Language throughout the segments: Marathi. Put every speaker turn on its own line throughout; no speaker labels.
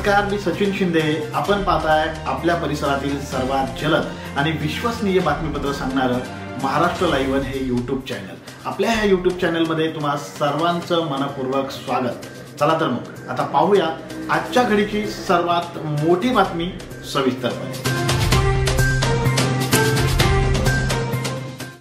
नमस्कार, मी सचिन शिंदे। आपण पाहताय आपल्या परिसरातील सर्वात जलद आणि विश्वसनीय बातमीपत्र सांगणारं महाराष्ट्र लाईव्ह हे यूट्यूब चॅनल। आपल्या ह्या यूट्यूब चॅनलमध्ये तुम्हा सर्वांचं मनपूर्वक स्वागत। चला तर मग आता पाहूया आजच्या घडीची सर्वात मोठी बातमी सविस्तरपणे।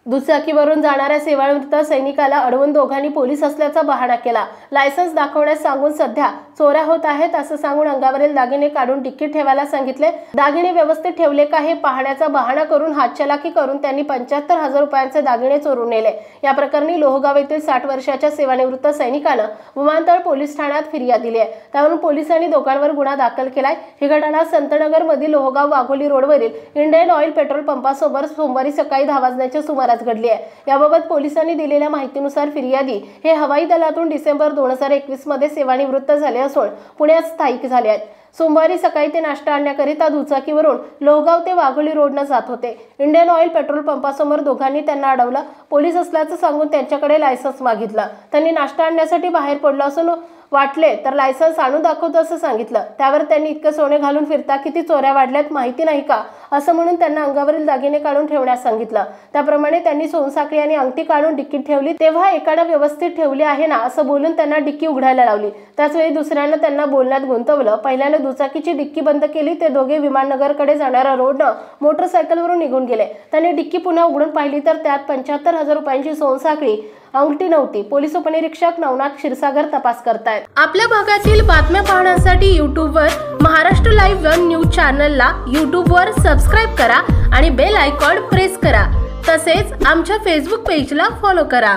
दुचाकीवरून जाणाऱ्या सेवानिवृत्त सैनिकाला अडवून दोघांनी पोलीस असल्याचा बहाणा केला। लायसन्स दाखवण्यास सांगून सध्या चोऱ्या होत आहेत असं सांगून अंगावरील दागिने काढून डिक्कीत ठेवायला सांगितले। दागिने व्यवस्थित ठेवले का हे पाहण्याचा बहाणा करून हातचलाकी करून त्यांनी 75,000 रुपयांचे दागिने चोरून नेले। या प्रकरणी लोहगाव येथील 60 वर्षाच्या सेवानिवृत्त सैनिकानं विमानतळ पोलीस ठाण्यात फिर्याद दिली आहे। त्यावरून पोलिसांनी दोघांवर गुन्हा दाखल केलाय। ही घटना संतनगर मधील लोहगाव वाघोली रोडवरील इंडियन ऑइल पेट्रोल पंपासमोर सोमवारी सकाळी 10 वाजण्याच्या सुमारास घडली आहे। याबाबत पोलिसांनी दिलेल्या माहितीनुसार फिर्यादी हे हवाई दलातून डिसेंबर 2021 मध्ये सेवानिवृत्त झाले असून पुण्यात स्थायिक झाले आहेत। सोमवारी सकाळी ते नाश्ता आणण्याकरिता दुचाकीवरून लोहगाव ते वाघोली रोडने जात होते। इंडियन ऑइल पेट्रोल पंपासमोर दोघांनी त्यांना अडवलं। पोलीस असल्याचं सांगून त्यांच्याकडे लायसन्स मागितलं। त्यांनी नाश्ता आणण्यासाठी बाहेर पडलो असून वाटले तर लायसन्स आणून दाखवतो असं सांगितलं। त्यावर त्यांनी इतकं सोने घालून फिरता किती चोऱ्या वाढल्यात माहिती नाही का असं म्हणून त्यांना अंगावरील दागिने काढून ठेवण्यास सांगितलं। त्याप्रमाणे त्यांनी सोनसाखळी आणि अंगठी काढून डिक्कीत ठेवली। तेव्हा एकानं व्यवस्थित ठेवली आहे ना असं बोलून त्यांना डिक्की उघडायला लावली। त्याचवेळी दुसऱ्यानं त्यांना बोलण्यात गुंतवलं। पहिल्यानं दुचाकीची डिक्की बंद केली। ते दोघे विमाननगरकडे जाणाऱ्या रोडनं मोटरसायकलवरून निघून गेले। त्यांनी डिक्की पुन्हा उघडून पाहिली तर त्यात 75,000 रुपयांची सोनसाखळी अंगठी नव्हती। पोलीस उपनिरीक्षक नवनाथ क्षीरसागर तपास करतायत। आपल्या भागातील बातम्या पाहण्यासाठी यूट्यूबवर महाराष्ट्र लाईव्ह न्यूज चॅनलला यूट्यूबवर सबस्क्राइब करा आणि बेल आयकॉन प्रेस करा। तसेच आमच्या फेसबुक पेजला फॉलो करा।